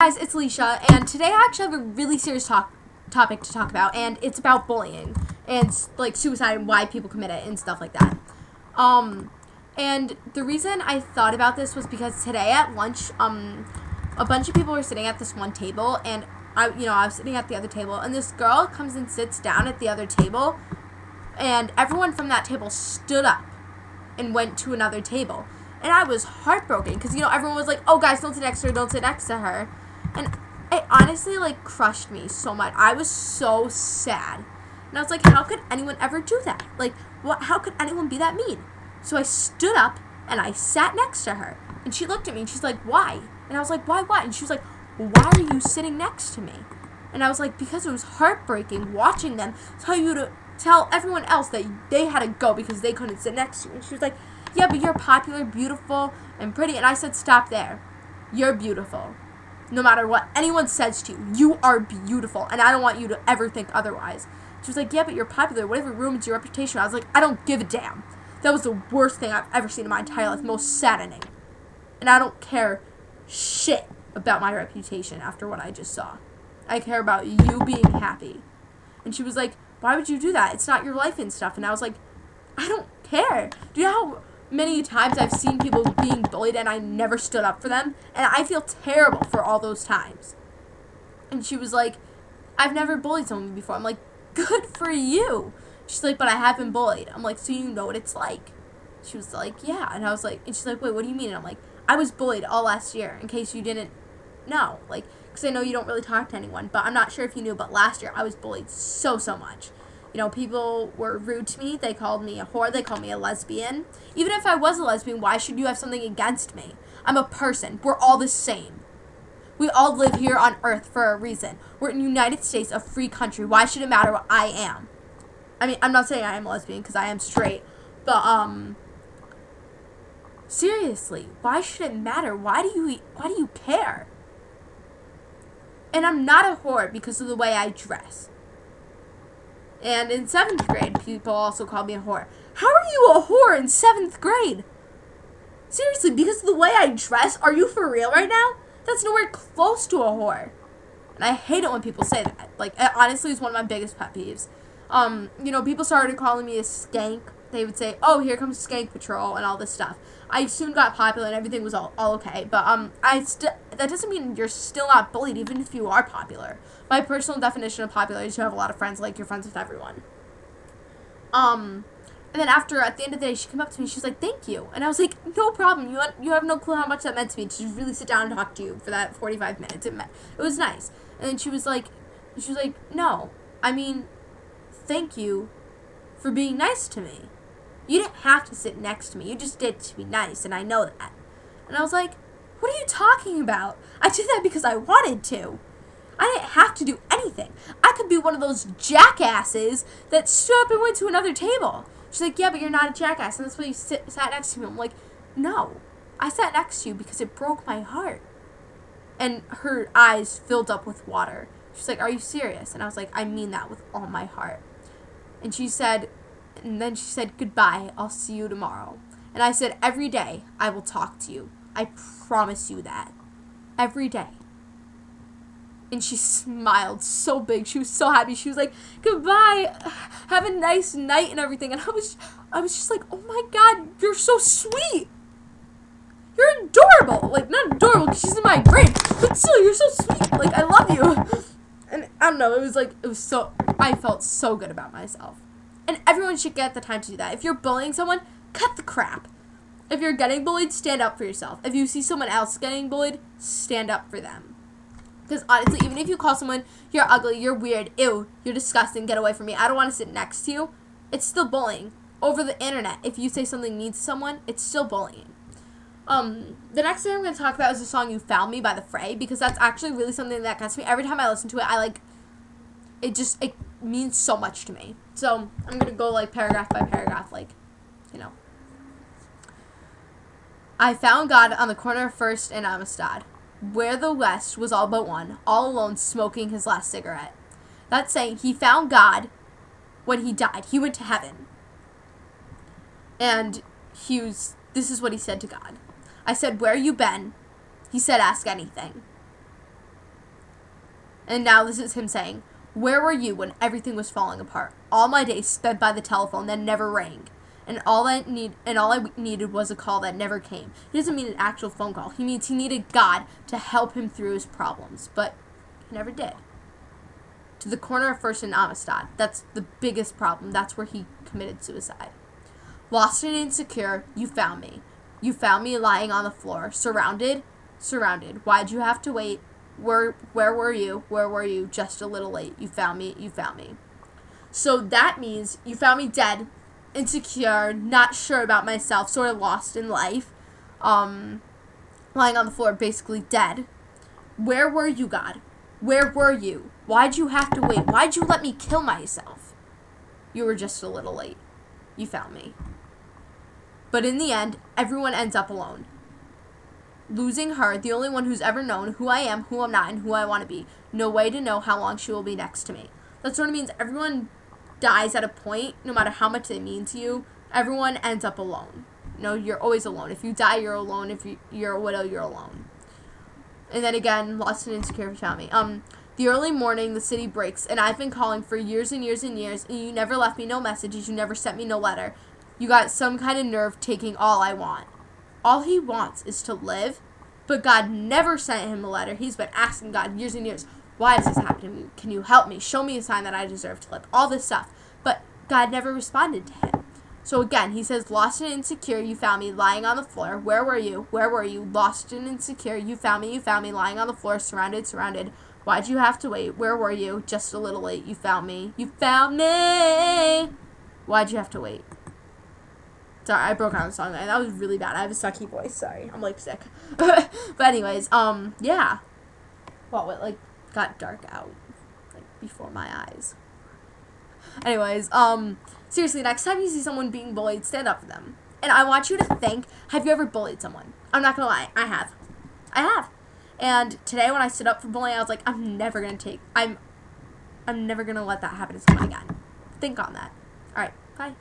guys, it's Alicia, and today I actually have a really serious topic to talk about, and it's about bullying and like suicide and why people commit it and stuff like that. And the reason I thought about this was because today at lunch, a bunch of people were sitting at this one table, and I was sitting at the other table, and this girl comes and sits down at the other table, and everyone from that table stood up and went to another table. And I was heartbroken because, everyone was like, oh, guys, don't sit next to her, don't sit next to her. And it honestly, crushed me so much. I was so sad. And I was like, how could anyone ever do that? How could anyone be that mean? So I stood up and I sat next to her. And she looked at me and she's like, why? And I was like, why what? And she was like, why are you sitting next to me? And I was like, because it was heartbreaking watching them tell everyone else that they had to go because they couldn't sit next to you. And she was like, yeah, but you're popular, beautiful, and pretty. And I said, stop there. You're beautiful. No matter what anyone says to you, you are beautiful. And I don't want you to ever think otherwise. She was like, yeah, but you're popular. Whatever ruins your reputation. I was like, I don't give a damn. That was the worst thing I've ever seen in my entire life. Most saddening. And I don't care shit about my reputation after what I just saw. I care about you being happy. And she was like, why would you do that? It's not your life and stuff. And I was like, I don't care. Do you know how many times I've seen people being bullied and I never stood up for them? And I feel terrible for all those times. And she was like, I've never bullied someone before. I'm like, good for you. She's like, but I have been bullied. I'm like, so you know what it's like? She was like, yeah. And I was like, and she's like, wait, what do you mean? And I'm like, I was bullied all last year, in case you didn't know. Because I know you don't really talk to anyone, but I'm not sure if you knew, but last year I was bullied so much. People were rude to me. They called me a whore. They called me a lesbian. Even if I was a lesbian, why should you have something against me? I'm a person. We're all the same. We all live here on Earth for a reason. We're in the United States, a free country. Why should it matter what I am? I mean, I'm not saying I am a lesbian because I am straight. But, seriously, why should it matter? Why do you care? And I'm not a whore because of the way I dress. And in 7th grade, people also called me a whore. How are you a whore in 7th grade? Seriously, because of the way I dress? Are you for real right now? That's nowhere close to a whore. And I hate it when people say that. It honestly is one of my biggest pet peeves. People started calling me a skank. They would say, oh, here comes Skank Patrol and all this stuff. I soon got popular and everything was all okay. But that doesn't mean you're still not bullied even if you are popular. My personal definition of popular is you have a lot of friends, like you're friends with everyone. And then at the end of the day, she came up to me, she was like, thank you. And I was like, no problem. You have no clue how much that meant to me to just really sit down and talk to you for that 45 minutes. It was nice. And then she was like, no, I mean, thank you for being nice to me. You didn't have to sit next to me. You just did to be nice, and I know that. And I was like, what are you talking about? I did that because I wanted to. I didn't have to do anything. I could be one of those jackasses that stood up and went to another table. She's like, yeah, but you're not a jackass, and that's why you sat next to me. I'm like, no. I sat next to you because it broke my heart. And her eyes filled up with water. She's like, are you serious? And I was like, I mean that with all my heart. And then she said, goodbye, I'll see you tomorrow. And I said, every day I will talk to you. I promise you that. Every day. And she smiled so big. She was so happy. She was like, goodbye, have a nice night and everything. And I was just like, oh my God, you're so sweet. You're adorable. Not adorable because she's in my grade, but still, you're so sweet. I love you. And I don't know, I felt so good about myself. And everyone should get the time to do that. If you're bullying someone, cut the crap. If you're getting bullied, stand up for yourself. If you see someone else getting bullied, stand up for them. Because honestly, even if you call someone, you're ugly, you're weird, ew, you're disgusting, get away from me, I don't want to sit next to you, it's still bullying. Over the internet, if you say something mean to someone, it's still bullying. The next thing I'm going to talk about is the song You Found Me by the Fray, because that's actually really something that gets me. Every time I listen to it, it means so much to me. So, I'm going to go, paragraph by paragraph, I found God on the corner of 1st and Amistad, where the West was all but one, all alone smoking his last cigarette. That's saying he found God when he died. He went to heaven. And this is what he said to God. I said, where you been? He said, ask anything. And now this is him saying, where were you when everything was falling apart? All my days spent by the telephone that never rang. And all I needed was a call that never came. He doesn't mean an actual phone call. He means he needed God to help him through his problems. But he never did. To the corner of First and Amistad. That's the biggest problem. That's where he committed suicide. Lost and insecure, you found me. You found me lying on the floor. Surrounded. Why'd you have to wait? Where were you? Where were you? Just a little late. You found me. So that means you found me dead, insecure, not sure about myself, sort of lost in life, lying on the floor, basically dead. Where were you, God? Where were you? Why'd you have to wait? Why'd you let me kill myself? You were just a little late. You found me. But in the end, everyone ends up alone. Losing her, the only one who's ever known who I am, who I'm not, and who I want to be. No way to know how long she will be next to me. That sort of means everyone dies at a point, no matter how much they mean to you. Everyone ends up alone. You're always alone. If you die, you're alone. If you're a widow, you're alone. And then again, lost and insecure, found me. The early morning, the city breaks, and I've been calling for years and years and years, and you never left me no messages, you never sent me no letter. You got some kind of nerve taking all I want. All he wants is to live, but God never sent him a letter. He's been asking God years and years, why is this happening to me? Can you help me? Show me a sign that I deserve to live. All this stuff. But God never responded to him. So again, he says, lost and insecure, you found me lying on the floor. Where were you? Where were you? Lost and insecure, you found me, lying on the floor, surrounded. Why'd you have to wait? Where were you? Just a little late. You found me. Why'd you have to wait? Sorry, I broke out the song. That was really bad. I have a sucky voice. Sorry. I'm, sick. But anyways, yeah. Well, it, got dark out, before my eyes. Anyways, seriously, next time you see someone being bullied, stand up for them. And I want you to think, have you ever bullied someone? I'm not gonna lie. I have. And today when I stood up for bullying, I was like, I'm never gonna let that happen to someone again. Think on that. Alright, bye.